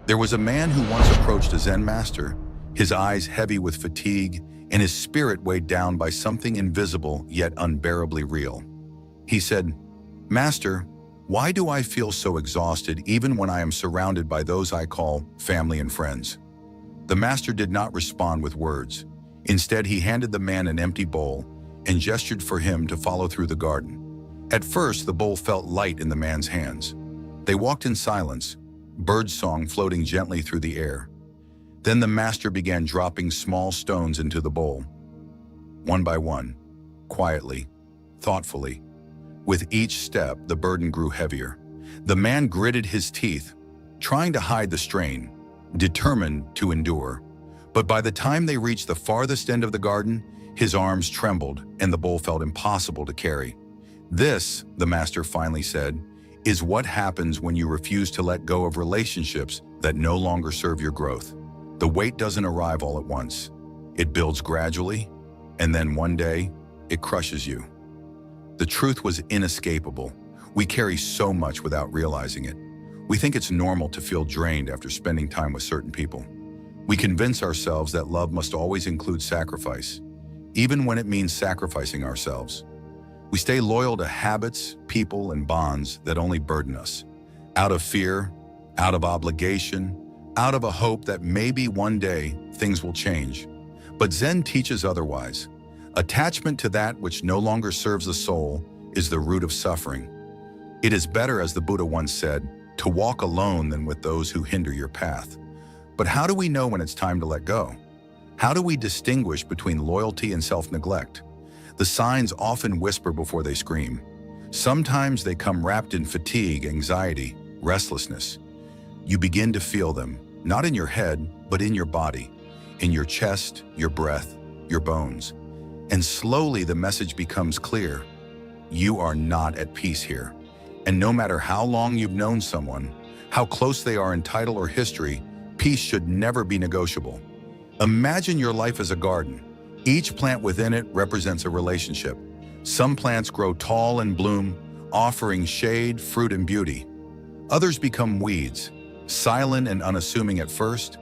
There was a man who once approached a Zen master, his eyes heavy with fatigue and his spirit weighed down by something invisible yet unbearably real. He said, "Master, why do I feel so exhausted even when I am surrounded by those I call family and friends?" The master did not respond with words. Instead, he handed the man an empty bowl and gestured for him to follow through the garden. At first, the bowl felt light in the man's hands. They walked in silence, birdsong floating gently through the air. Then the master began dropping small stones into the bowl. One by one, quietly, thoughtfully. With each step, the burden grew heavier. The man gritted his teeth, trying to hide the strain, determined to endure. But by the time they reached the farthest end of the garden, his arms trembled and the bowl felt impossible to carry. "This," the master finally said, "is what happens when you refuse to let go of relationships that no longer serve your growth. The weight doesn't arrive all at once. It builds gradually, and then one day, it crushes you." The truth was inescapable. We carry so much without realizing it. We think it's normal to feel drained after spending time with certain people. We convince ourselves that love must always include sacrifice, even when it means sacrificing ourselves. We stay loyal to habits, people, and bonds that only burden us, out of fear, out of obligation, out of a hope that maybe one day things will change. But Zen teaches otherwise. Attachment to that which no longer serves the soul is the root of suffering. It is better, as the Buddha once said, to walk alone than with those who hinder your path. But how do we know when it's time to let go? How do we distinguish between loyalty and self-neglect? The signs often whisper before they scream. Sometimes they come wrapped in fatigue, anxiety, restlessness. You begin to feel them, not in your head, but in your body, in your chest, your breath, your bones. And slowly the message becomes clear. You are not at peace here. And no matter how long you've known someone, how close they are in title or history, peace should never be negotiable. Imagine your life as a garden. Each plant within it represents a relationship. Some plants grow tall and bloom, offering shade, fruit, and beauty. Others become weeds, silent and unassuming at first,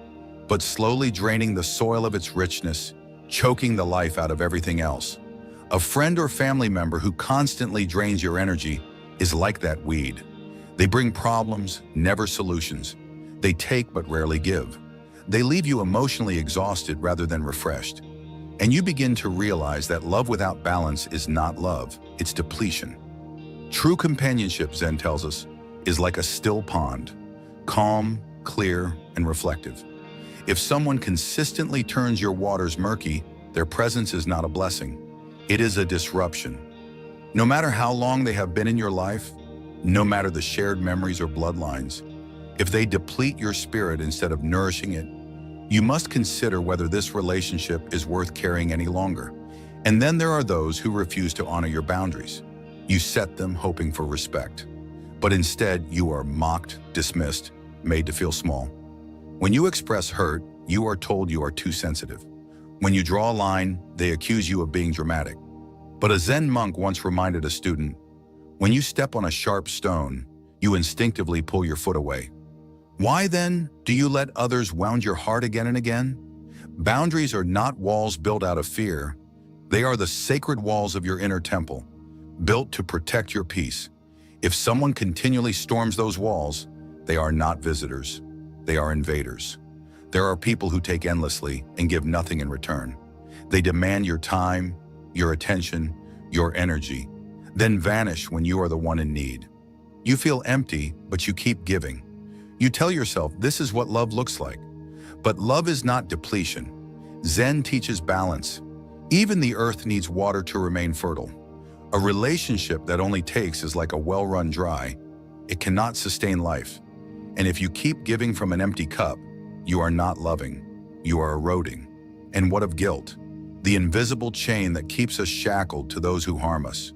but slowly draining the soil of its richness, choking the life out of everything else. A friend or family member who constantly drains your energy is like that weed. They bring problems, never solutions. They take but rarely give. They leave you emotionally exhausted rather than refreshed. And you begin to realize that love without balance is not love, it's depletion. True companionship, Zen tells us, is like a still pond, calm, clear, and reflective. If someone consistently turns your waters murky, their presence is not a blessing. It is a disruption. No matter how long they have been in your life, no matter the shared memories or bloodlines, if they deplete your spirit instead of nourishing it, you must consider whether this relationship is worth carrying any longer. And then there are those who refuse to honor your boundaries. You set them hoping for respect, but instead you are mocked, dismissed, made to feel small. When you express hurt, you are told you are too sensitive. When you draw a line, they accuse you of being dramatic. But a Zen monk once reminded a student, when you step on a sharp stone, you instinctively pull your foot away. Why then do you let others wound your heart again and again? Boundaries are not walls built out of fear. They are the sacred walls of your inner temple, built to protect your peace. If someone continually storms those walls, they are not visitors. They are invaders. There are people who take endlessly and give nothing in return. They demand your time, your attention, your energy, then vanish when you are the one in need. You feel empty, but you keep giving. You tell yourself this is what love looks like. But love is not depletion. Zen teaches balance. Even the earth needs water to remain fertile. A relationship that only takes is like a well run dry. It cannot sustain life. And if you keep giving from an empty cup, you are not loving. You are eroding. And what of guilt? The invisible chain that keeps us shackled to those who harm us.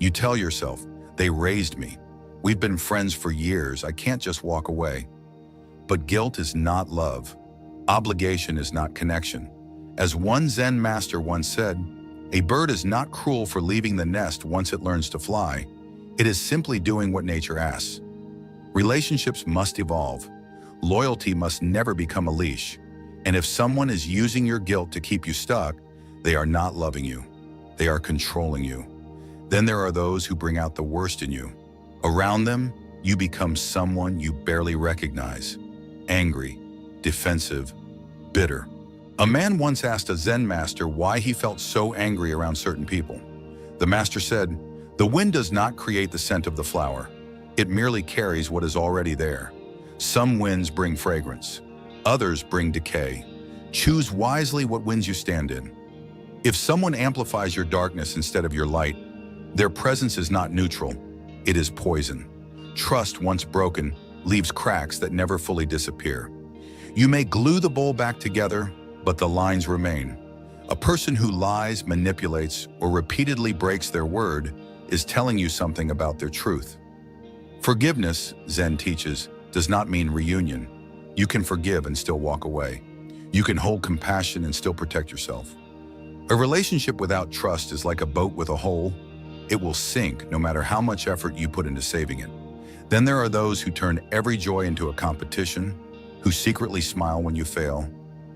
You tell yourself, they raised me. We've been friends for years. I can't just walk away. But guilt is not love. Obligation is not connection. As one Zen master once said, a bird is not cruel for leaving the nest once it learns to fly. It is simply doing what nature asks. Relationships must evolve. Loyalty must never become a leash. And if someone is using your guilt to keep you stuck, they are not loving you. They are controlling you. Then there are those who bring out the worst in you. Around them, you become someone you barely recognize. Angry, defensive, bitter. A man once asked a Zen master why he felt so angry around certain people. The master said, "The wind does not create the scent of the flower. It merely carries what is already there. Some winds bring fragrance. Others bring decay. Choose wisely what winds you stand in." If someone amplifies your darkness instead of your light, their presence is not neutral. It is poison. Trust, once broken, leaves cracks that never fully disappear. You may glue the bowl back together, but the lines remain. A person who lies, manipulates, or repeatedly breaks their word is telling you something about their truth. Forgiveness, Zen teaches, does not mean reunion. You can forgive and still walk away. You can hold compassion and still protect yourself. A relationship without trust is like a boat with a hole. It will sink no matter how much effort you put into saving it. Then there are those who turn every joy into a competition, who secretly smile when you fail,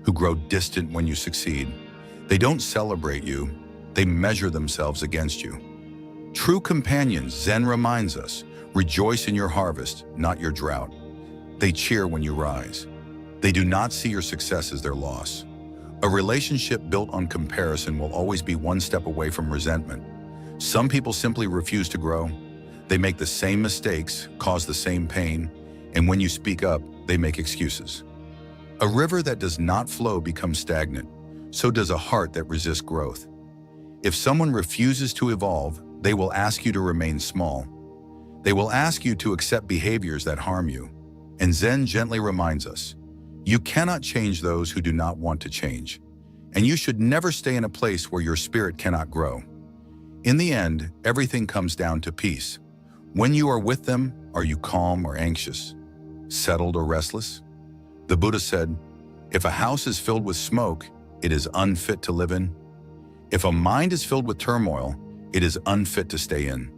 who grow distant when you succeed. They don't celebrate you, they measure themselves against you. True companions, Zen reminds us, rejoice in your harvest, not your drought. They cheer when you rise. They do not see your success as their loss. A relationship built on comparison will always be one step away from resentment. Some people simply refuse to grow. They make the same mistakes, cause the same pain, and when you speak up, they make excuses. A river that does not flow becomes stagnant. So does a heart that resists growth. If someone refuses to evolve, they will ask you to remain small. They will ask you to accept behaviors that harm you. And Zen gently reminds us, you cannot change those who do not want to change. And you should never stay in a place where your spirit cannot grow. In the end, everything comes down to peace. When you are with them, are you calm or anxious? Settled or restless? The Buddha said, if a house is filled with smoke, it is unfit to live in. If a mind is filled with turmoil, it is unfit to stay in.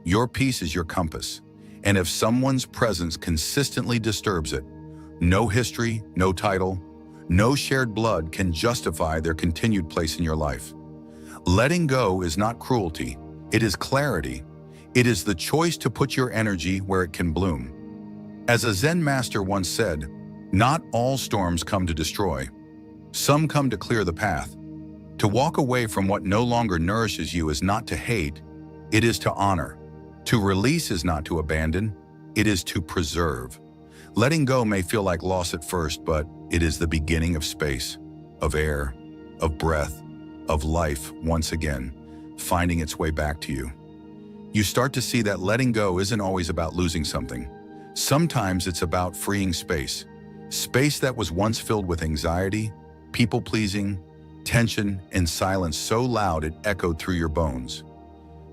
Your peace is your compass. And if someone's presence consistently disturbs it, no history, no title, no shared blood can justify their continued place in your life. Letting go is not cruelty, it is clarity. It is the choice to put your energy where it can bloom. As a Zen master once said, not all storms come to destroy. Some come to clear the path. To walk away from what no longer nourishes you is not to hate, it is to honor. To release is not to abandon, it is to preserve. Letting go may feel like loss at first, but it is the beginning of space, of air, of breath, of life once again, finding its way back to you. You start to see that letting go isn't always about losing something. Sometimes it's about freeing space. Space that was once filled with anxiety, people-pleasing, tension, and silence so loud it echoed through your bones.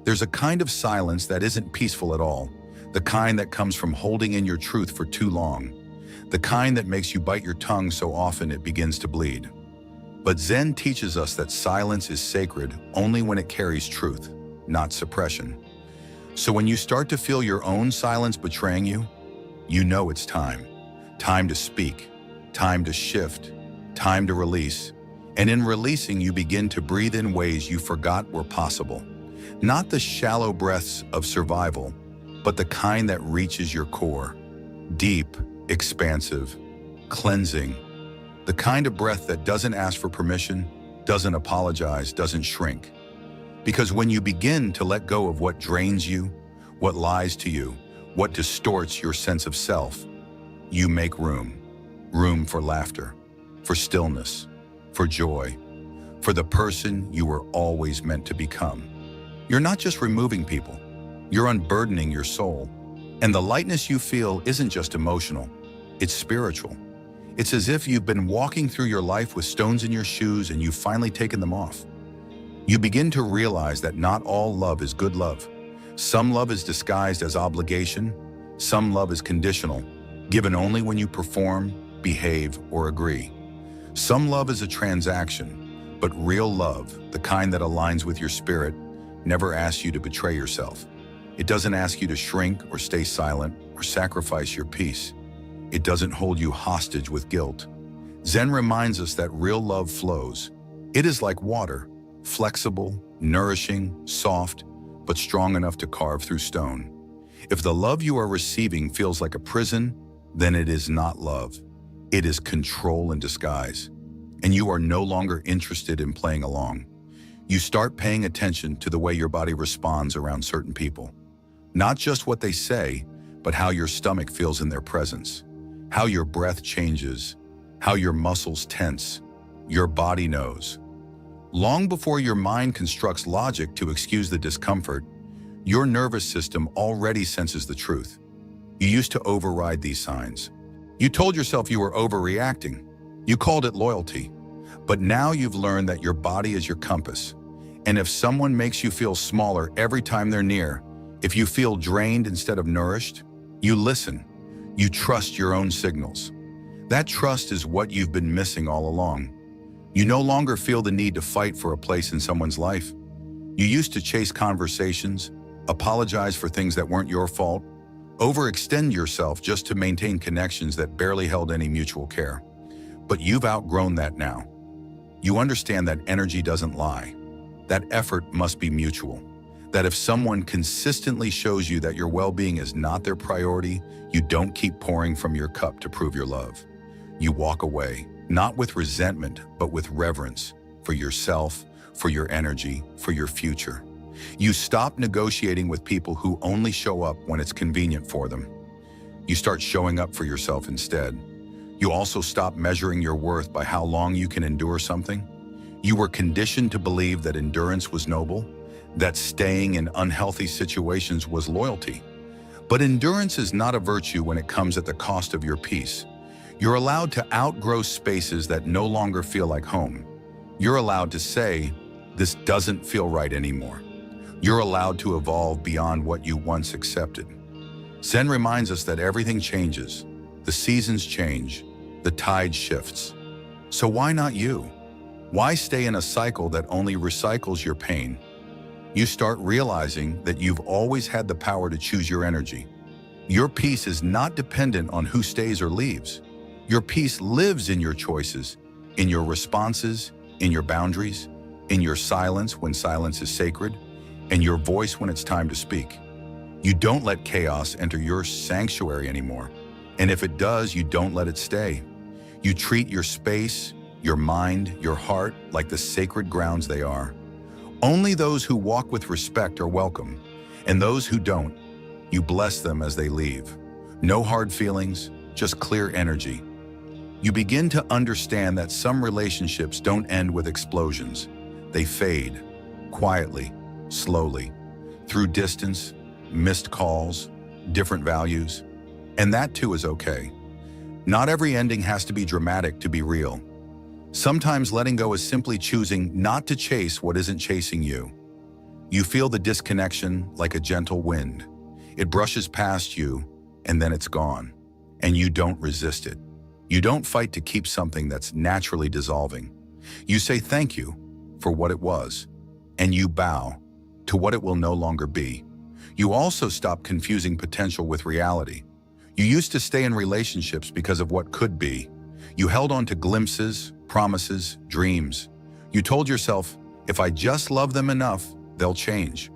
There's a kind of silence that isn't peaceful at all, the kind that comes from holding in your truth for too long, the kind that makes you bite your tongue so often it begins to bleed. But Zen teaches us that silence is sacred only when it carries truth, not suppression. So when you start to feel your own silence betraying you, you know it's time. Time to speak, time to shift, time to release. And in releasing, you begin to breathe in ways you forgot were possible. Not the shallow breaths of survival, but the kind that reaches your core. Deep, expansive, cleansing. The kind of breath that doesn't ask for permission, doesn't apologize, doesn't shrink. Because when you begin to let go of what drains you, what lies to you, what distorts your sense of self, you make room. Room for laughter, for stillness, for joy, for the person you were always meant to become. You're not just removing people, you're unburdening your soul. And the lightness you feel isn't just emotional, it's spiritual. It's as if you've been walking through your life with stones in your shoes and you've finally taken them off. You begin to realize that not all love is good love. Some love is disguised as obligation, some love is conditional, given only when you perform, behave, or agree. Some love is a transaction, but real love, the kind that aligns with your spirit, never asks you to betray yourself. It doesn't ask you to shrink or stay silent or sacrifice your peace. It doesn't hold you hostage with guilt. Zen reminds us that real love flows. It is like water, flexible, nourishing, soft, but strong enough to carve through stone. If the love you are receiving feels like a prison, then it is not love. It is control in disguise. And you are no longer interested in playing along. You start paying attention to the way your body responds around certain people. Not just what they say, but how your stomach feels in their presence, how your breath changes, how your muscles tense. Your body knows. Long before your mind constructs logic to excuse the discomfort, your nervous system already senses the truth. You used to override these signs. You told yourself you were overreacting. You called it loyalty. But now you've learned that your body is your compass. And if someone makes you feel smaller every time they're near, if you feel drained instead of nourished, you listen. You trust your own signals. That trust is what you've been missing all along. You no longer feel the need to fight for a place in someone's life. You used to chase conversations, apologize for things that weren't your fault, overextend yourself just to maintain connections that barely held any mutual care. But you've outgrown that now. You understand that energy doesn't lie, that effort must be mutual, that if someone consistently shows you that your well-being is not their priority, you don't keep pouring from your cup to prove your love. You walk away, not with resentment, but with reverence for yourself, for your energy, for your future. You stop negotiating with people who only show up when it's convenient for them. You start showing up for yourself instead. You also stop measuring your worth by how long you can endure something. You were conditioned to believe that endurance was noble, that staying in unhealthy situations was loyalty. But endurance is not a virtue when it comes at the cost of your peace. You're allowed to outgrow spaces that no longer feel like home. You're allowed to say, "This doesn't feel right anymore." You're allowed to evolve beyond what you once accepted. Zen reminds us that everything changes. The seasons change. The tide shifts. So why not you? Why stay in a cycle that only recycles your pain? You start realizing that you've always had the power to choose your energy. Your peace is not dependent on who stays or leaves. Your peace lives in your choices, in your responses, in your boundaries, in your silence when silence is sacred, and your voice when it's time to speak. You don't let chaos enter your sanctuary anymore. And if it does, you don't let it stay. You treat your space, your mind, your heart like the sacred grounds they are. Only those who walk with respect are welcome, and those who don't, you bless them as they leave. No hard feelings, just clear energy. You begin to understand that some relationships don't end with explosions. They fade, quietly, slowly, through distance, missed calls, different values. And that too is okay. Not every ending has to be dramatic to be real. Sometimes letting go is simply choosing not to chase what isn't chasing you. You feel the disconnection like a gentle wind. It brushes past you, and then it's gone. And you don't resist it. You don't fight to keep something that's naturally dissolving. You say thank you for what it was, and you bow to what it will no longer be. You also stop confusing potential with reality. You used to stay in relationships because of what could be. You held on to glimpses, promises, dreams. You told yourself, if I just love them enough, they'll change.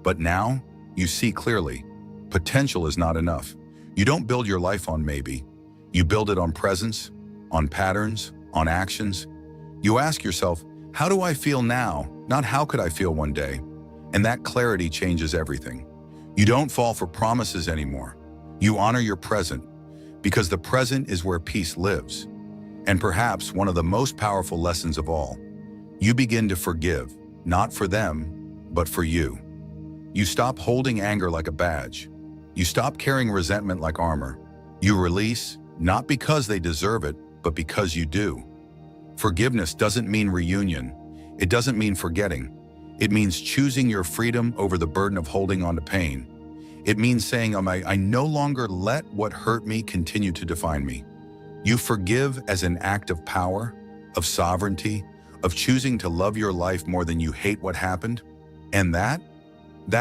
But now, you see clearly, potential is not enough. You don't build your life on maybe. You build it on presence, on patterns, on actions. You ask yourself, how do I feel now, not how could I feel one day? And that clarity changes everything. You don't fall for promises anymore. You honor your present, because the present is where peace lives. And perhaps one of the most powerful lessons of all, you begin to forgive, not for them, but for you. You stop holding anger like a badge. You stop carrying resentment like armor. You release, not because they deserve it, but because you do. Forgiveness doesn't mean reunion. It doesn't mean forgetting. It means choosing your freedom over the burden of holding on to pain. It means saying, I no longer let what hurt me continue to define me. You forgive as an act of power, of sovereignty, of choosing to love your life more than you hate what happened. And that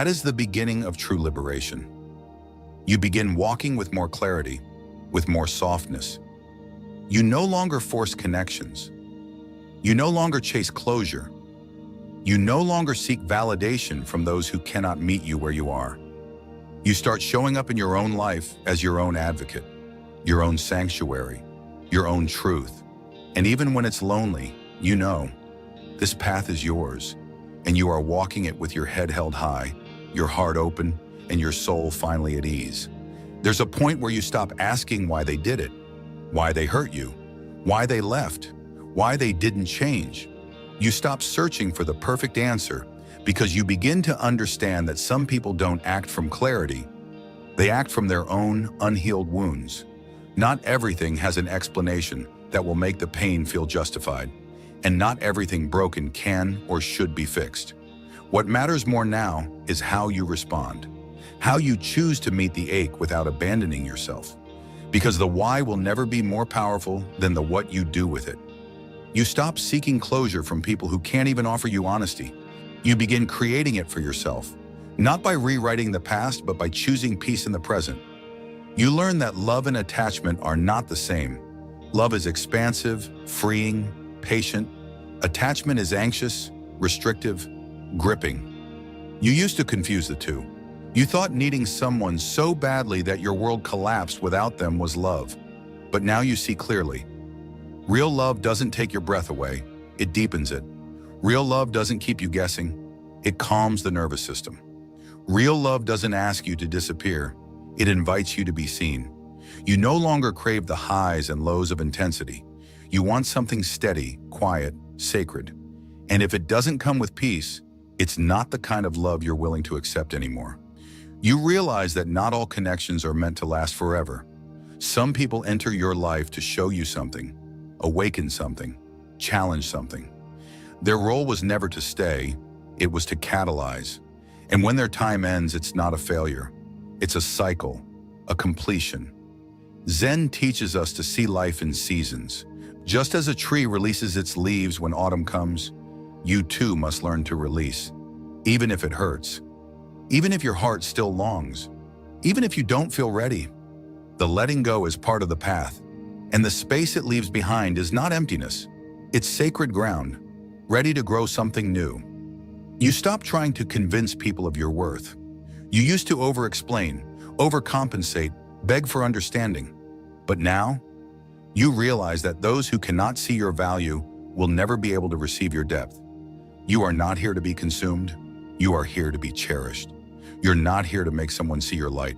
is the beginning of true liberation. You begin walking with more clarity, with more softness. You no longer force connections. You no longer chase closure. You no longer seek validation from those who cannot meet you where you are. You start showing up in your own life as your own advocate, your own sanctuary, your own truth. And even when it's lonely, you know this path is yours, and you are walking it with your head held high, your heart open, and your soul finally at ease. There's a point where you stop asking why they did it, why they hurt you, why they left, why they didn't change. You stop searching for the perfect answer because you begin to understand that some people don't act from clarity. They act from their own unhealed wounds. Not everything has an explanation that will make the pain feel justified, and not everything broken can or should be fixed. What matters more now is how you respond, how you choose to meet the ache without abandoning yourself. Because the why will never be more powerful than the what you do with it. You stop seeking closure from people who can't even offer you honesty. You begin creating it for yourself, not by rewriting the past, but by choosing peace in the present. You learn that love and attachment are not the same. Love is expansive, freeing, patient. Attachment is anxious, restrictive, gripping. You used to confuse the two. You thought needing someone so badly that your world collapsed without them was love. But now you see clearly. Real love doesn't take your breath away, it deepens it. Real love doesn't keep you guessing, it calms the nervous system. Real love doesn't ask you to disappear, it invites you to be seen. You no longer crave the highs and lows of intensity. You want something steady, quiet, sacred. And if it doesn't come with peace, it's not the kind of love you're willing to accept anymore. You realize that not all connections are meant to last forever. Some people enter your life to show you something, awaken something, challenge something. Their role was never to stay, it was to catalyze. And when their time ends, it's not a failure. It's a cycle, a completion. Zen teaches us to see life in seasons. Just as a tree releases its leaves when autumn comes, you too must learn to release, even if it hurts, even if your heart still longs, even if you don't feel ready. The letting go is part of the path, and the space it leaves behind is not emptiness. It's sacred ground, ready to grow something new. You stop trying to convince people of your worth. You used to over-explain, overcompensate, beg for understanding. But now, you realize that those who cannot see your value will never be able to receive your depth. You are not here to be consumed. You are here to be cherished. You're not here to make someone see your light.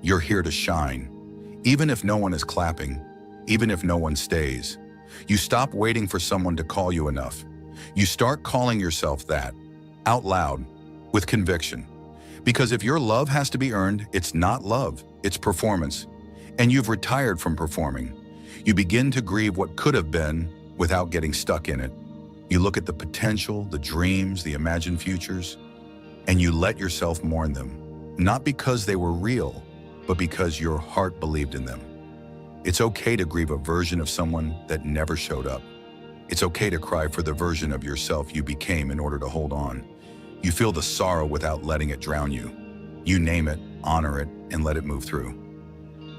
You're here to shine, even if no one is clapping, even if no one stays. You stop waiting for someone to call you enough. You start calling yourself that, out loud, with conviction. Because if your love has to be earned, it's not love, it's performance. And you've retired from performing. You begin to grieve what could have been without getting stuck in it. You look at the potential, the dreams, the imagined futures, and you let yourself mourn them. Not because they were real, but because your heart believed in them. It's okay to grieve a version of someone that never showed up. It's okay to cry for the version of yourself you became in order to hold on. You feel the sorrow without letting it drown you. You name it, honor it, and let it move through.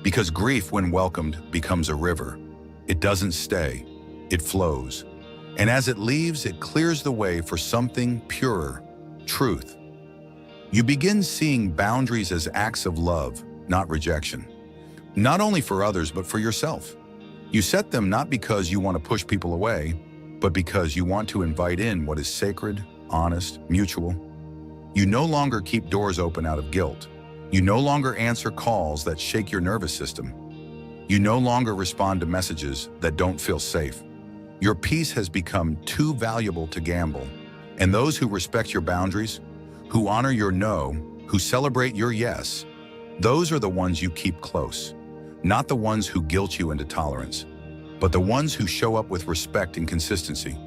Because grief, when welcomed, becomes a river. It doesn't stay, it flows. And as it leaves, it clears the way for something purer, truth. You begin seeing boundaries as acts of love, not rejection. Not only for others, but for yourself. You set them not because you want to push people away, but because you want to invite in what is sacred, honest, mutual. You no longer keep doors open out of guilt. You no longer answer calls that shake your nervous system. You no longer respond to messages that don't feel safe. Your peace has become too valuable to gamble. And those who respect your boundaries, who honor your no, who celebrate your yes, those are the ones you keep close. Not the ones who guilt you into tolerance, but the ones who show up with respect and consistency.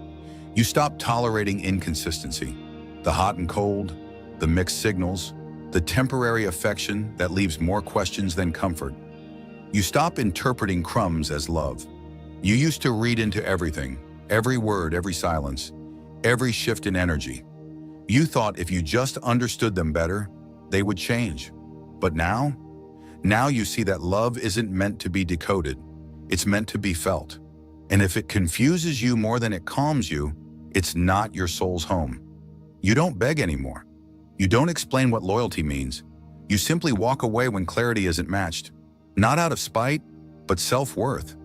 You stop tolerating inconsistency, the hot and cold, the mixed signals, the temporary affection that leaves more questions than comfort. You stop interpreting crumbs as love. You used to read into everything, every word, every silence, every shift in energy. You thought if you just understood them better, they would change. But now Now you see that love isn't meant to be decoded. It's meant to be felt. And if it confuses you more than it calms you, it's not your soul's home. You don't beg anymore. You don't explain what loyalty means. You simply walk away when clarity isn't matched. Not out of spite, but self-worth.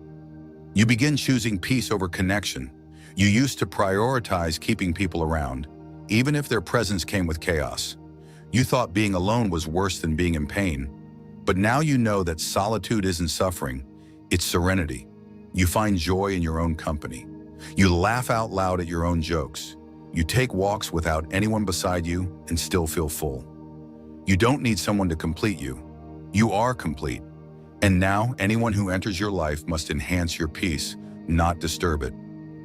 You begin choosing peace over connection. You used to prioritize keeping people around, even if their presence came with chaos. You thought being alone was worse than being in pain. But now you know that solitude isn't suffering, it's serenity. You find joy in your own company. You laugh out loud at your own jokes. You take walks without anyone beside you and still feel full. You don't need someone to complete you. You are complete. And now anyone who enters your life must enhance your peace, not disturb it.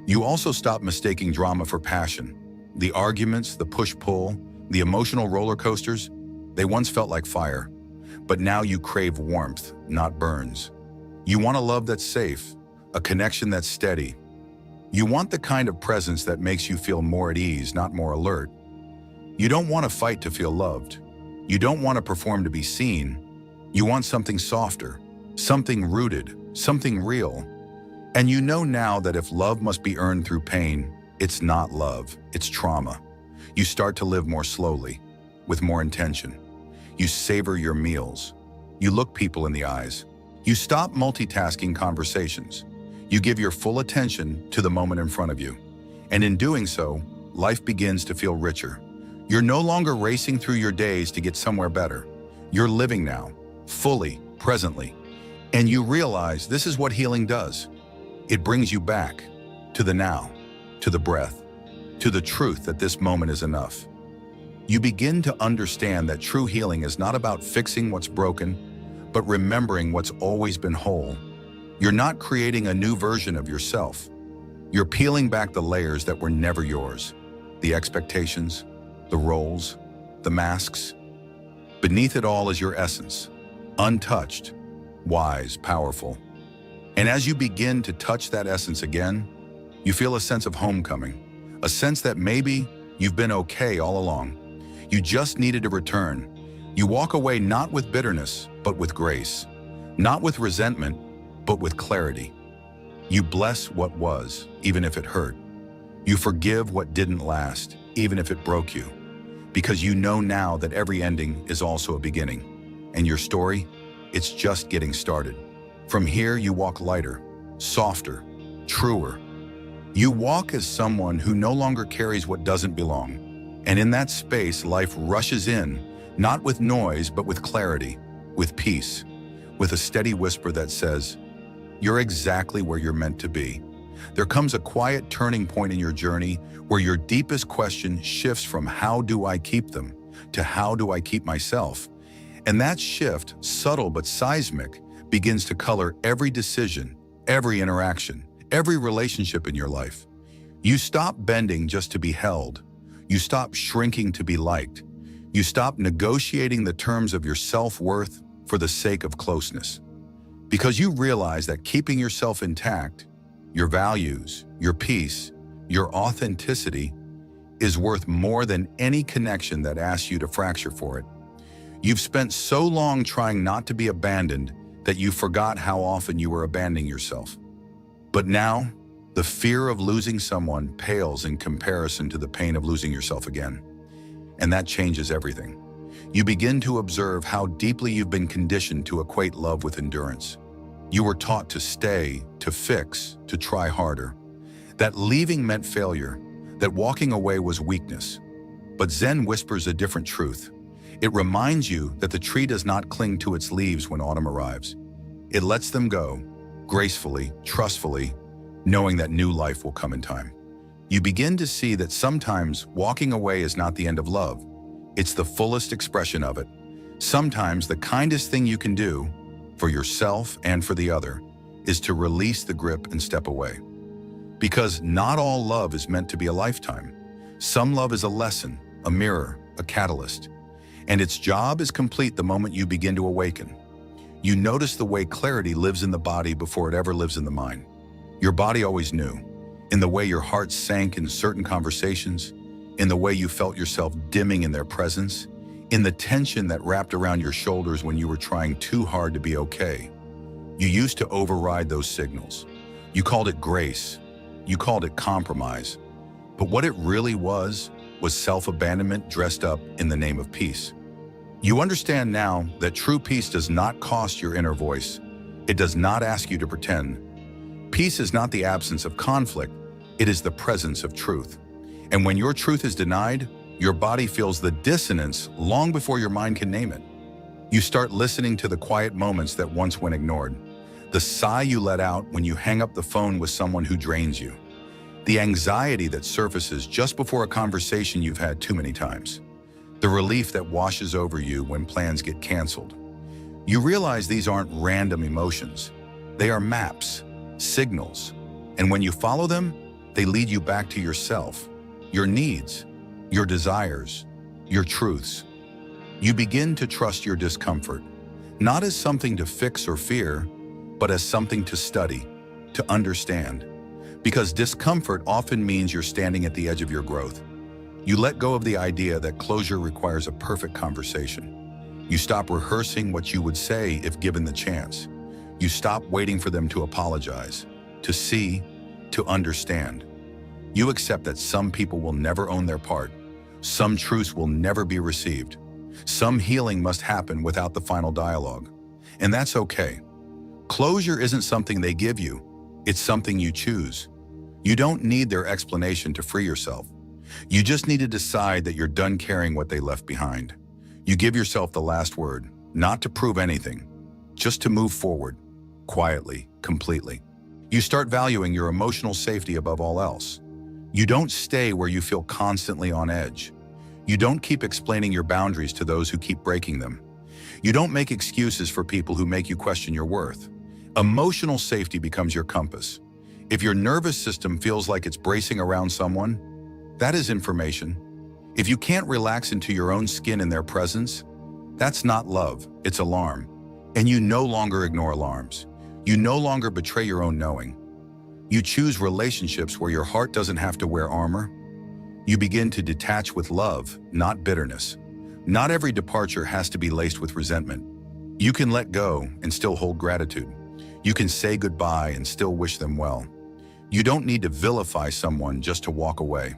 You also stop mistaking drama for passion. The arguments, the push-pull, the emotional roller coasters, they once felt like fire. But now you crave warmth, not burns. You want a love that's safe, a connection that's steady. You want the kind of presence that makes you feel more at ease, not more alert. You don't want to fight to feel loved. You don't want to perform to be seen. You want something softer, something rooted, something real. And you know now that if love must be earned through pain, it's not love, it's trauma. You start to live more slowly, with more intention. You savor your meals. You look people in the eyes. You stop multitasking conversations. You give your full attention to the moment in front of you. And in doing so, life begins to feel richer. You're no longer racing through your days to get somewhere better. You're living now, fully, presently. And you realize this is what healing does. It brings you back to the now, to the breath, to the truth that this moment is enough. You begin to understand that true healing is not about fixing what's broken, but remembering what's always been whole. You're not creating a new version of yourself. You're peeling back the layers that were never yours. The expectations, the roles, the masks. Beneath it all is your essence, untouched, wise, powerful. And as you begin to touch that essence again, you feel a sense of homecoming, a sense that maybe you've been okay all along. You just needed to return. You walk away not with bitterness, but with grace. Not with resentment, but with clarity. You bless what was, even if it hurt. You forgive what didn't last, even if it broke you. Because you know now that every ending is also a beginning. And your story, it's just getting started. From here, you walk lighter, softer, truer. You walk as someone who no longer carries what doesn't belong. And in that space, life rushes in, not with noise, but with clarity, with peace, with a steady whisper that says, "You're exactly where you're meant to be." There comes a quiet turning point in your journey where your deepest question shifts from "how do I keep them?" to "how do I keep myself?" And that shift, subtle but seismic, begins to color every decision, every interaction, every relationship in your life. You stop bending just to be held. You stop shrinking to be liked. You stop negotiating the terms of your self-worth for the sake of closeness. Because you realize that keeping yourself intact, your values, your peace, your authenticity, is worth more than any connection that asks you to fracture for it. You've spent so long trying not to be abandoned that you forgot how often you were abandoning yourself. But now, the fear of losing someone pales in comparison to the pain of losing yourself again. And that changes everything. You begin to observe how deeply you've been conditioned to equate love with endurance. You were taught to stay, to fix, to try harder. That leaving meant failure, that walking away was weakness. But Zen whispers a different truth. It reminds you that the tree does not cling to its leaves when autumn arrives. It lets them go, gracefully, trustfully, knowing that new life will come in time. You begin to see that sometimes walking away is not the end of love. It's the fullest expression of it. Sometimes the kindest thing you can do, for yourself and for the other, is to release the grip and step away. Because not all love is meant to be a lifetime. Some love is a lesson, a mirror, a catalyst. And its job is complete the moment you begin to awaken. You notice the way clarity lives in the body before it ever lives in the mind. Your body always knew, in the way your heart sank in certain conversations, in the way you felt yourself dimming in their presence, in the tension that wrapped around your shoulders when you were trying too hard to be okay. You used to override those signals. You called it grace. You called it compromise. But what it really was self-abandonment dressed up in the name of peace. You understand now that true peace does not cost your inner voice. It does not ask you to pretend. Peace is not the absence of conflict. It is the presence of truth. And when your truth is denied, your body feels the dissonance long before your mind can name it. You start listening to the quiet moments that once went ignored, the sigh you let out when you hang up the phone with someone who drains you, the anxiety that surfaces just before a conversation you've had too many times, the relief that washes over you when plans get canceled. You realize these aren't random emotions. They are maps, signals, and when you follow them, they lead you back to yourself, your needs, your desires, your truths. You begin to trust your discomfort, not as something to fix or fear, but as something to study, to understand. Because discomfort often means you're standing at the edge of your growth. You let go of the idea that closure requires a perfect conversation. You stop rehearsing what you would say if given the chance. You stop waiting for them to apologize, to see, to understand. You accept that some people will never own their part. Some truths will never be received. Some healing must happen without the final dialogue. And that's okay. Closure isn't something they give you. It's something you choose. You don't need their explanation to free yourself. You just need to decide that you're done carrying what they left behind. You give yourself the last word, not to prove anything, just to move forward, quietly, completely. You start valuing your emotional safety above all else. You don't stay where you feel constantly on edge. You don't keep explaining your boundaries to those who keep breaking them. You don't make excuses for people who make you question your worth. Emotional safety becomes your compass. If your nervous system feels like it's bracing around someone, that is information. If you can't relax into your own skin in their presence, that's not love, it's alarm. And you no longer ignore alarms. You no longer betray your own knowing. You choose relationships where your heart doesn't have to wear armor. You begin to detach with love, not bitterness. Not every departure has to be laced with resentment. You can let go and still hold gratitude. You can say goodbye and still wish them well. You don't need to vilify someone just to walk away.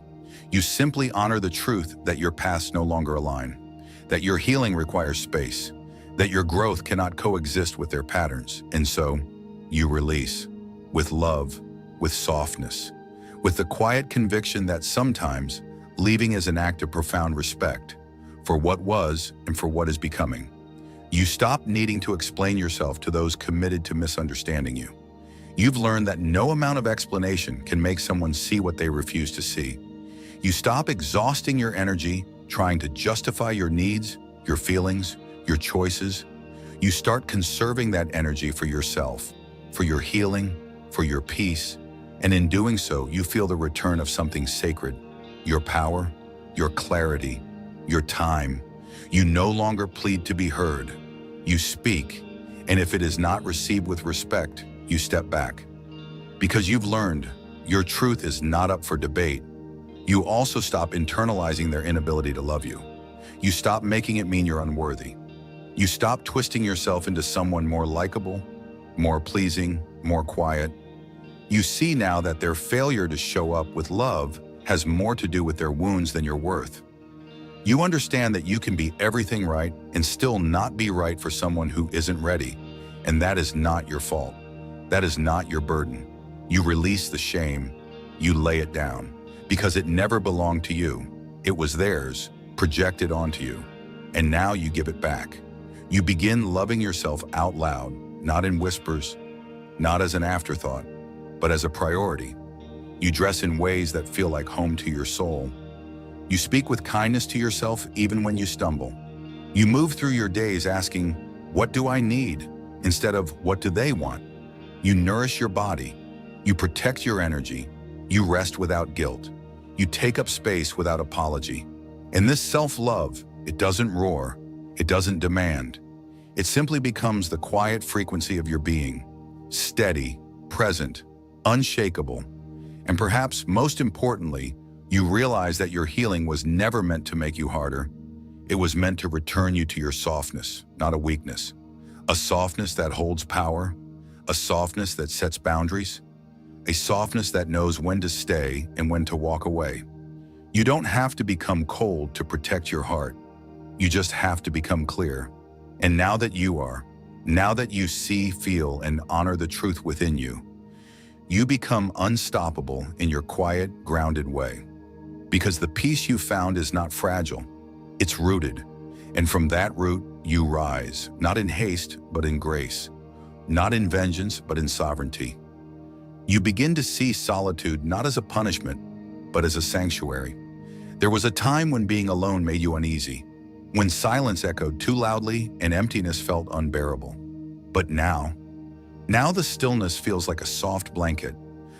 You simply honor the truth that your paths no longer align, that your healing requires space, that your growth cannot coexist with their patterns. And so, you release, with love, with softness, with the quiet conviction that sometimes leaving is an act of profound respect for what was and for what is becoming. You stop needing to explain yourself to those committed to misunderstanding you. You've learned that no amount of explanation can make someone see what they refuse to see. You stop exhausting your energy trying to justify your needs, your feelings, your choices. You start conserving that energy for yourself, for your healing, for your peace, and in doing so, you feel the return of something sacred, your power, your clarity, your time. You no longer plead to be heard. You speak, and if it is not received with respect, you step back. Because you've learned your truth is not up for debate. You also stop internalizing their inability to love you. You stop making it mean you're unworthy. You stop twisting yourself into someone more likable, more pleasing, more quiet. You see now that their failure to show up with love has more to do with their wounds than your worth. You understand that you can be everything right and still not be right for someone who isn't ready, and that is not your fault. That is not your burden. You release the shame, you lay it down, because it never belonged to you. It was theirs, projected onto you, and now you give it back. You begin loving yourself out loud, not in whispers, not as an afterthought, but as a priority. You dress in ways that feel like home to your soul. You speak with kindness to yourself even when you stumble. You move through your days asking, what do I need? Instead of what do they want? You nourish your body. You protect your energy. You rest without guilt. You take up space without apology. And this self-love, it doesn't roar. It doesn't demand. It simply becomes the quiet frequency of your being, steady, present, unshakable. And perhaps most importantly, you realize that your healing was never meant to make you harder. It was meant to return you to your softness, not a weakness. A softness that holds power, a softness that sets boundaries, a softness that knows when to stay and when to walk away. You don't have to become cold to protect your heart. You just have to become clear. And now that you are, now that you see, feel, and honor the truth within you, you become unstoppable in your quiet, grounded way. Because the peace you found is not fragile, it's rooted. And from that root, you rise, not in haste, but in grace. Not in vengeance, but in sovereignty. You begin to see solitude not as a punishment, but as a sanctuary. There was a time when being alone made you uneasy, when silence echoed too loudly and emptiness felt unbearable. But now the stillness feels like a soft blanket,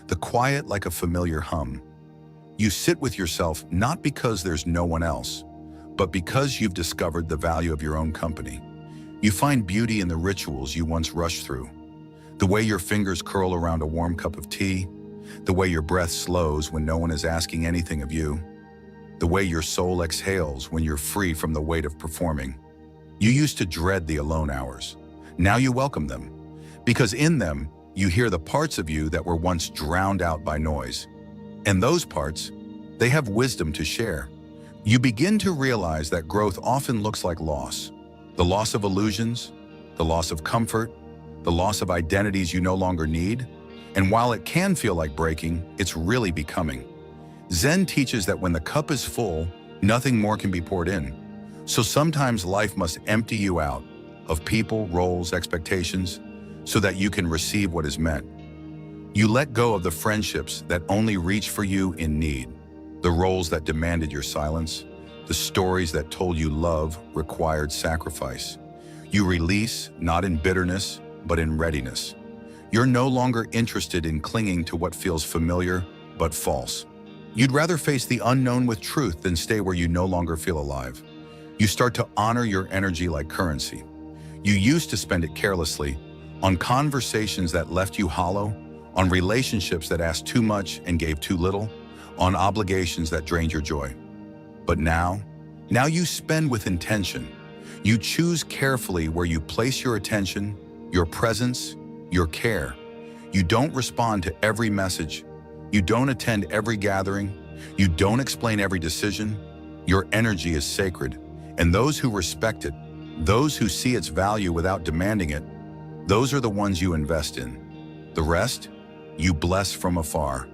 the quiet like a familiar hum. You sit with yourself not because there's no one else, but because you've discovered the value of your own company. You find beauty in the rituals you once rushed through. The way your fingers curl around a warm cup of tea, the way your breath slows when no one is asking anything of you, the way your soul exhales when you're free from the weight of performing. You used to dread the alone hours. Now you welcome them, because in them, you hear the parts of you that were once drowned out by noise. And those parts, they have wisdom to share. You begin to realize that growth often looks like loss. The loss of illusions, the loss of comfort, the loss of identities you no longer need. And while it can feel like breaking, it's really becoming. Zen teaches that when the cup is full, nothing more can be poured in. So sometimes life must empty you out of people, roles, expectations, so that you can receive what is meant. You let go of the friendships that only reach for you in need, the roles that demanded your silence, the stories that told you love required sacrifice. You release, not in bitterness, but in readiness. You're no longer interested in clinging to what feels familiar, but false. You'd rather face the unknown with truth than stay where you no longer feel alive. You start to honor your energy like currency. You used to spend it carelessly, on conversations that left you hollow, on relationships that asked too much and gave too little, on obligations that drained your joy. But now you spend with intention. You choose carefully where you place your attention, your presence, your care. You don't respond to every message. You don't attend every gathering. You don't explain every decision. Your energy is sacred, and those who respect it, those who see its value without demanding it, those are the ones you invest in. The rest, you bless from afar.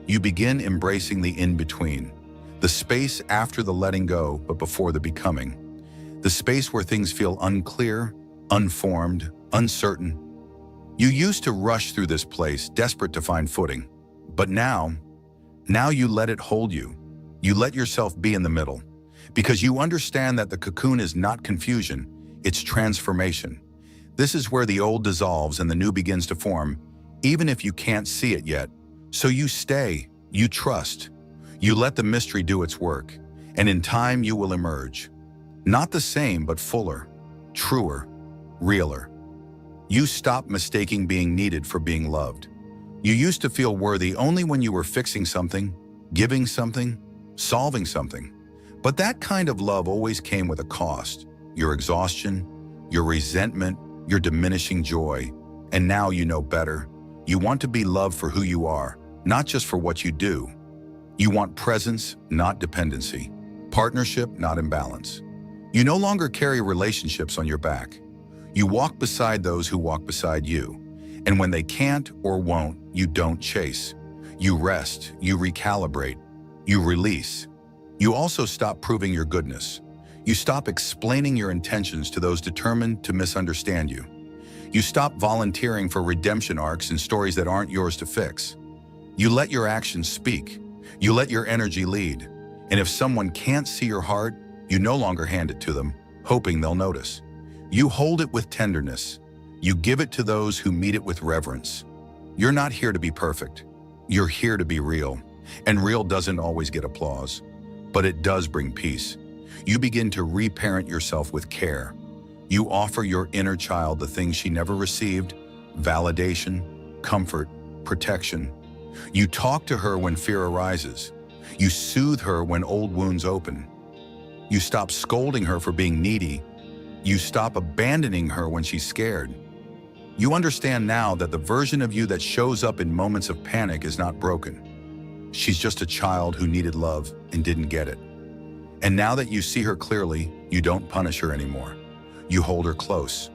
You begin embracing the in-between, the space after the letting go but before the becoming, the space where things feel unclear, unformed, uncertain. You used to rush through this place, desperate to find footing. But now you let it hold you. You let yourself be in the middle, because you understand that the cocoon is not confusion, it's transformation. This is where the old dissolves and the new begins to form, even if you can't see it yet. So you stay, you trust, you let the mystery do its work, and in time you will emerge. Not the same, but fuller, truer, realer. You stop mistaking being needed for being loved. You used to feel worthy only when you were fixing something, giving something, solving something. But that kind of love always came with a cost, your exhaustion, your resentment, your diminishing joy. And now you know better. You want to be loved for who you are, not just for what you do. You want presence, not dependency. Partnership, not imbalance. You no longer carry relationships on your back. You walk beside those who walk beside you. And when they can't or won't, you don't chase. You rest, you recalibrate, you release. You also stop proving your goodness. You stop explaining your intentions to those determined to misunderstand you. You stop volunteering for redemption arcs and stories that aren't yours to fix. You let your actions speak. You let your energy lead. And if someone can't see your heart, you no longer hand it to them, hoping they'll notice. You hold it with tenderness. You give it to those who meet it with reverence. You're not here to be perfect. You're here to be real. And real doesn't always get applause, but it does bring peace. You begin to reparent yourself with care. You offer your inner child the things she never received: validation, comfort, protection. You talk to her when fear arises. You soothe her when old wounds open. You stop scolding her for being needy. You stop abandoning her when she's scared. You understand now that the version of you that shows up in moments of panic is not broken. She's just a child who needed love and didn't get it. And now that you see her clearly, you don't punish her anymore. You hold her close.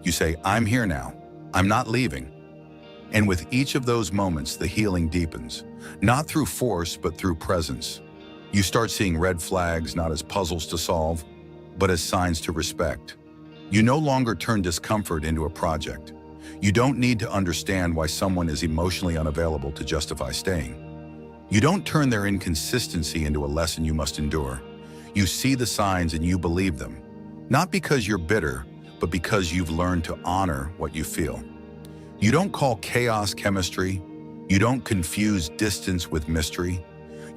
You say, "I'm here now. I'm not leaving." And with each of those moments, the healing deepens, not through force, but through presence. You start seeing red flags not as puzzles to solve, but as signs to respect. You no longer turn discomfort into a project. You don't need to understand why someone is emotionally unavailable to justify staying. You don't turn their inconsistency into a lesson you must endure. You see the signs and you believe them, not because you're bitter, but because you've learned to honor what you feel. You don't call chaos chemistry. You don't confuse distance with mystery.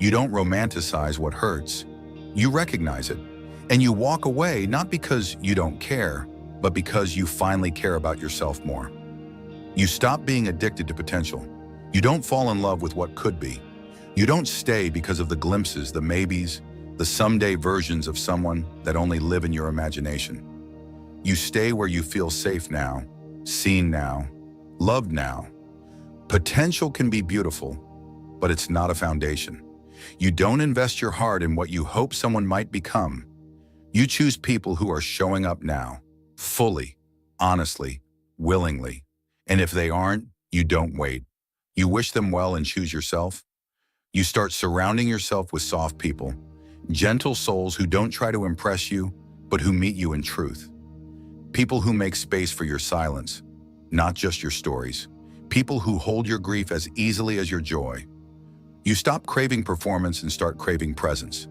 You don't romanticize what hurts. You recognize it, and you walk away not because you don't care, but because you finally care about yourself more. You stop being addicted to potential. You don't fall in love with what could be. You don't stay because of the glimpses, the maybes, the someday versions of someone that only live in your imagination. You stay where you feel safe now, seen now, loved now. Potential can be beautiful, but it's not a foundation. You don't invest your heart in what you hope someone might become. You choose people who are showing up now, fully, honestly, willingly. And if they aren't, you don't wait. You wish them well and choose yourself. You start surrounding yourself with soft people, gentle souls who don't try to impress you, but who meet you in truth. People who make space for your silence, not just your stories. People who hold your grief as easily as your joy. You stop craving performance and start craving presence.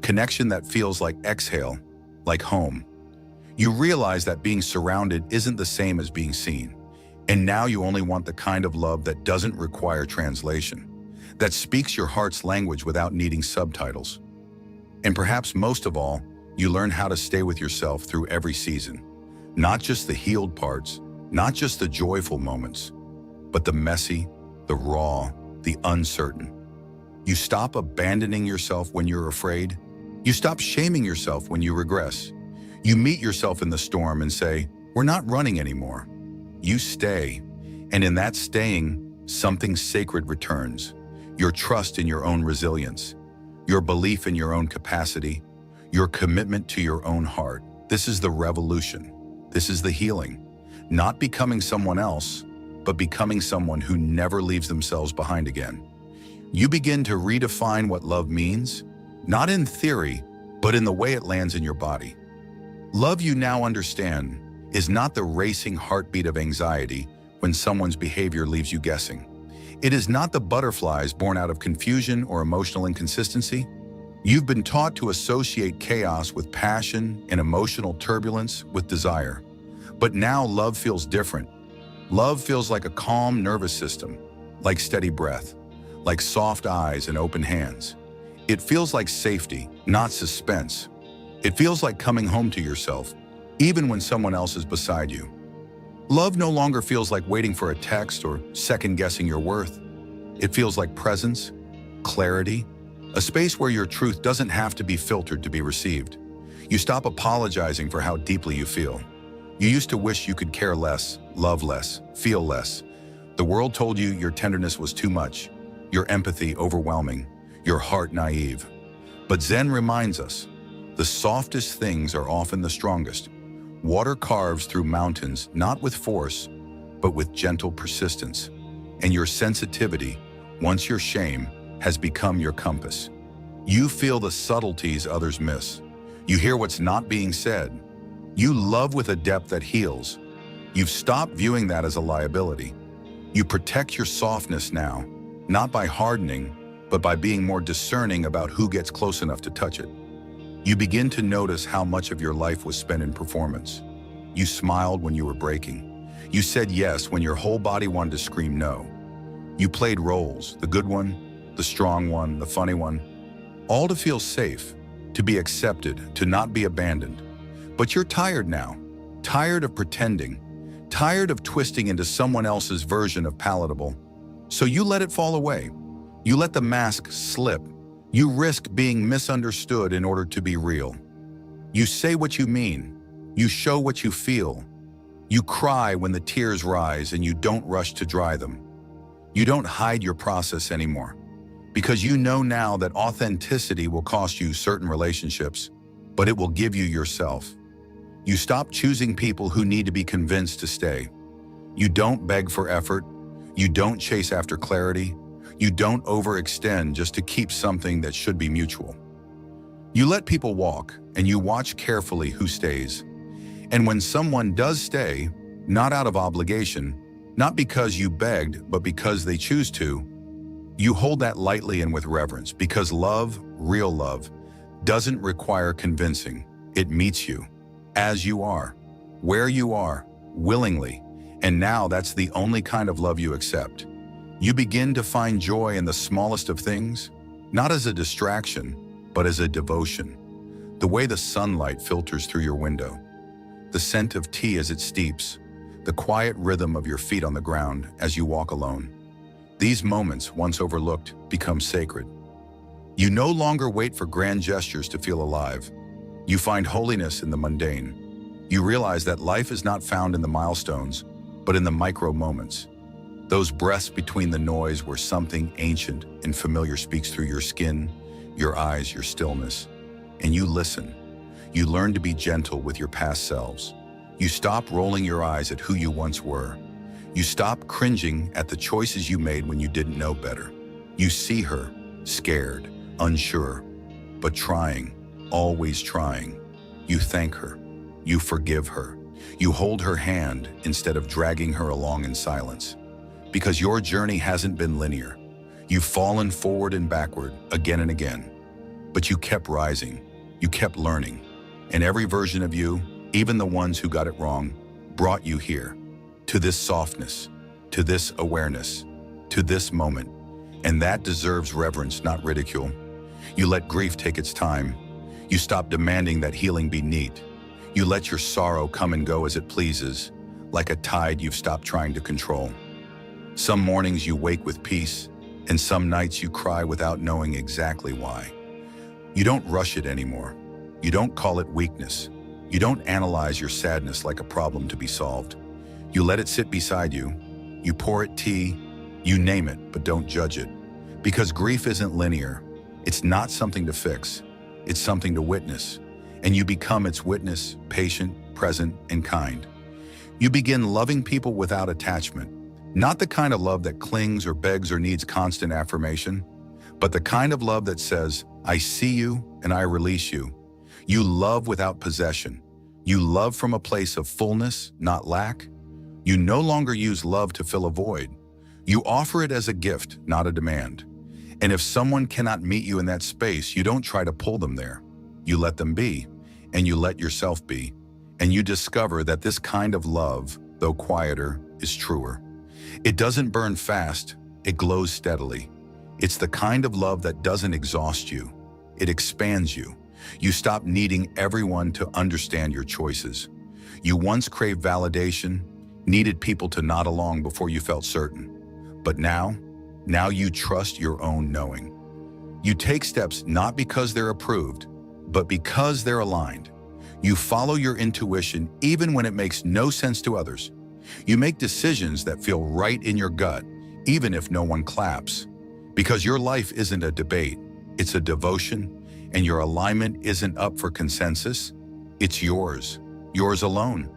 Connection that feels like exhale, like home. You realize that being surrounded isn't the same as being seen. And now you only want the kind of love that doesn't require translation, that speaks your heart's language without needing subtitles. And perhaps most of all, you learn how to stay with yourself through every season. Not just the healed parts, not just the joyful moments, but the messy, the raw, the uncertain. You stop abandoning yourself when you're afraid. You stop shaming yourself when you regress. You meet yourself in the storm and say, "We're not running anymore." You stay, and in that staying, something sacred returns. Your trust in your own resilience, your belief in your own capacity, your commitment to your own heart. This is the revolution. This is the healing. Not becoming someone else, but becoming someone who never leaves themselves behind again. You begin to redefine what love means, not in theory, but in the way it lands in your body. Love, you now understand, is not the racing heartbeat of anxiety when someone's behavior leaves you guessing. It is not the butterflies born out of confusion or emotional inconsistency. You've been taught to associate chaos with passion and emotional turbulence with desire. But now love feels different. Love feels like a calm nervous system, like steady breath, like soft eyes and open hands. It feels like safety, not suspense. It feels like coming home to yourself, even when someone else is beside you. Love no longer feels like waiting for a text or second-guessing your worth. It feels like presence, clarity, a space where your truth doesn't have to be filtered to be received. You stop apologizing for how deeply you feel. You used to wish you could care less, love less, feel less. The world told you your tenderness was too much, your empathy overwhelming, your heart naive. But Zen reminds us, the softest things are often the strongest. Water carves through mountains, not with force, but with gentle persistence. And your sensitivity, once your shame, has become your compass. You feel the subtleties others miss. You hear what's not being said. You love with a depth that heals. You've stopped viewing that as a liability. You protect your softness now, not by hardening, but by being more discerning about who gets close enough to touch it. You begin to notice how much of your life was spent in performance. You smiled when you were breaking. You said yes when your whole body wanted to scream no. You played roles, the good one, the strong one, the funny one, all to feel safe, to be accepted, to not be abandoned. But you're tired now, tired of pretending, tired of twisting into someone else's version of palatable. So you let it fall away. You let the mask slip. You risk being misunderstood in order to be real. You say what you mean. You show what you feel. You cry when the tears rise and you don't rush to dry them. You don't hide your process anymore, because you know now that authenticity will cost you certain relationships, but it will give you yourself. You stop choosing people who need to be convinced to stay. You don't beg for effort. You don't chase after clarity. You don't overextend just to keep something that should be mutual. You let people walk, and you watch carefully who stays. And when someone does stay, not out of obligation, not because you begged, but because they choose to, you hold that lightly and with reverence, because love, real love, doesn't require convincing. It meets you as you are, where you are, willingly. And now that's the only kind of love you accept. You begin to find joy in the smallest of things, not as a distraction, but as a devotion. The way the sunlight filters through your window, the scent of tea as it steeps, the quiet rhythm of your feet on the ground as you walk alone. These moments, once overlooked, become sacred. You no longer wait for grand gestures to feel alive. You find holiness in the mundane. You realize that life is not found in the milestones, but in the micro moments. Those breaths between the noise where something ancient and familiar speaks through your skin, your eyes, your stillness, and you listen. You learn to be gentle with your past selves. You stop rolling your eyes at who you once were. You stop cringing at the choices you made when you didn't know better. You see her, scared, unsure, but trying, always trying. You thank her. You forgive her. You hold her hand instead of dragging her along in silence. Because your journey hasn't been linear. You've fallen forward and backward again and again. But you kept rising. You kept learning. And every version of you, even the ones who got it wrong, brought you here. To this softness, to this awareness, to this moment. And that deserves reverence, not ridicule. You let grief take its time. You stop demanding that healing be neat. You let your sorrow come and go as it pleases, like a tide you've stopped trying to control. Some mornings you wake with peace, and some nights you cry without knowing exactly why. You don't rush it anymore. You don't call it weakness. You don't analyze your sadness like a problem to be solved. You let it sit beside you. You pour it tea. You name it, but don't judge it. Because grief isn't linear. It's not something to fix. It's something to witness. And you become its witness, patient, present, and kind. You begin loving people without attachment. Not the kind of love that clings or begs or needs constant affirmation, but the kind of love that says, I see you and I release you. You love without possession. You love from a place of fullness, not lack. You no longer use love to fill a void. You offer it as a gift, not a demand. And if someone cannot meet you in that space, you don't try to pull them there. You let them be, and you let yourself be. And you discover that this kind of love, though quieter, is truer. It doesn't burn fast, it glows steadily. It's the kind of love that doesn't exhaust you. It expands you. You stop needing everyone to understand your choices. You once craved validation, needed people to nod along before you felt certain. But now you trust your own knowing. You take steps not because they're approved, but because they're aligned. You follow your intuition even when it makes no sense to others. You make decisions that feel right in your gut, even if no one claps. Because your life isn't a debate, it's a devotion, and your alignment isn't up for consensus, it's yours alone.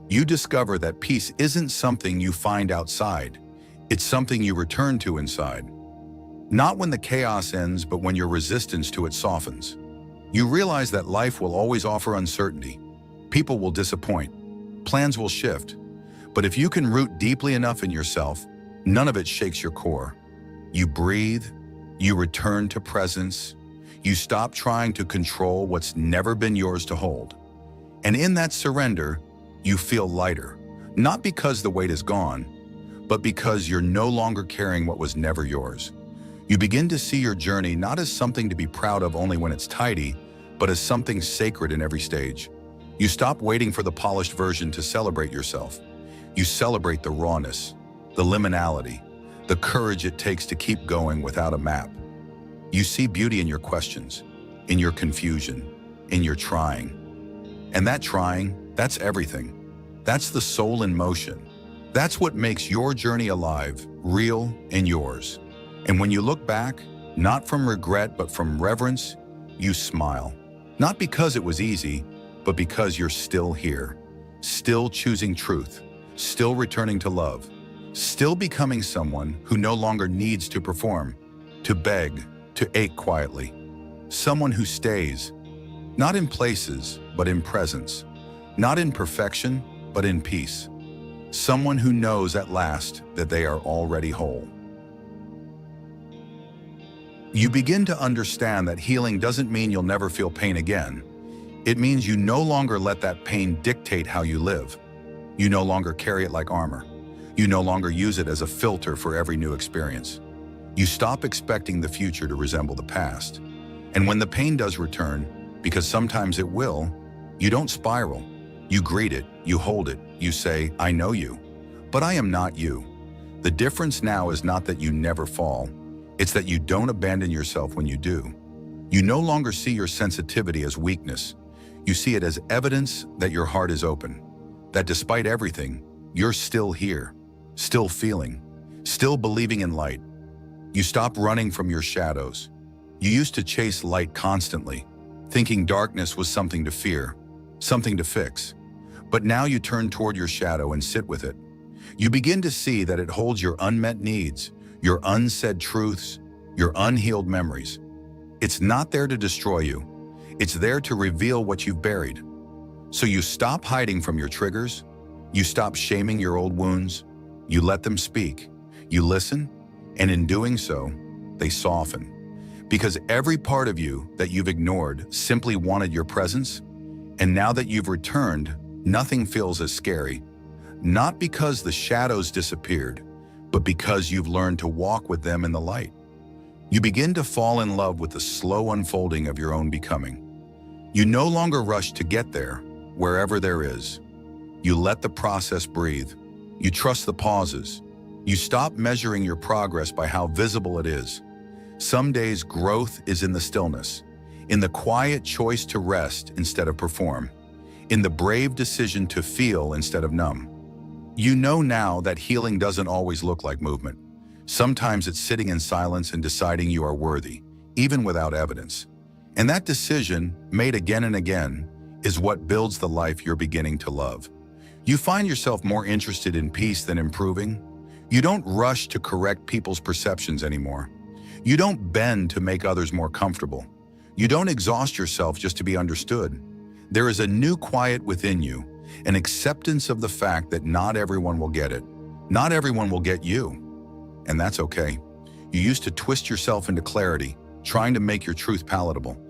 You discover that peace isn't something you find outside, it's something you return to inside. Not when the chaos ends, but when your resistance to it softens. You realize that life will always offer uncertainty. People will disappoint. Plans will shift. But if you can root deeply enough in yourself, none of it shakes your core. You breathe, you return to presence, you stop trying to control what's never been yours to hold. And in that surrender, you feel lighter, not because the weight is gone, but because you're no longer carrying what was never yours. You begin to see your journey not as something to be proud of only when it's tidy, but as something sacred in every stage. You stop waiting for the polished version to celebrate yourself. You celebrate the rawness, the liminality, the courage it takes to keep going without a map. You see beauty in your questions, in your confusion, in your trying. And that trying, that's everything. That's the soul in motion. That's what makes your journey alive, real, and yours. And when you look back, not from regret but from reverence, you smile. Not because it was easy, but because you're still here, still choosing truth, still returning to love, still becoming someone who no longer needs to perform, to beg, to ache quietly. Someone who stays, not in places, but in presence, not in perfection, but in peace. Someone who knows at last that they are already whole. You begin to understand that healing doesn't mean you'll never feel pain again. It means you no longer let that pain dictate how you live. You no longer carry it like armor. You no longer use it as a filter for every new experience. You stop expecting the future to resemble the past. And when the pain does return, because sometimes it will, you don't spiral. You greet it, you hold it, you say, I know you, but I am not you. The difference now is not that you never fall. It's that you don't abandon yourself when you do. You no longer see your sensitivity as weakness. You see it as evidence that your heart is open, that despite everything, you're still here, still feeling, still believing in light. You stop running from your shadows. You used to chase light constantly, thinking darkness was something to fear, something to fix. But now you turn toward your shadow and sit with it. You begin to see that it holds your unmet needs, your unsaid truths, your unhealed memories. It's not there to destroy you. It's there to reveal what you've buried. So you stop hiding from your triggers. You stop shaming your old wounds. You let them speak. You listen, and in doing so, they soften. Because every part of you that you've ignored simply wanted your presence, and now that you've returned, nothing feels as scary. Not because the shadows disappeared, but because you've learned to walk with them in the light. You begin to fall in love with the slow unfolding of your own becoming. You no longer rush to get there, wherever there is. You let the process breathe. You trust the pauses. You stop measuring your progress by how visible it is. Some days growth is in the stillness, in the quiet choice to rest instead of perform, in the brave decision to feel instead of numb. You know now that healing doesn't always look like movement. Sometimes it's sitting in silence and deciding you are worthy, even without evidence. And that decision, made again and again, is what builds the life you're beginning to love. You find yourself more interested in peace than improving. You don't rush to correct people's perceptions anymore. You don't bend to make others more comfortable. You don't exhaust yourself just to be understood. There is a new quiet within you, an acceptance of the fact that not everyone will get it. Not everyone will get you. And that's okay. You used to twist yourself into clarity, trying to make your truth palatable.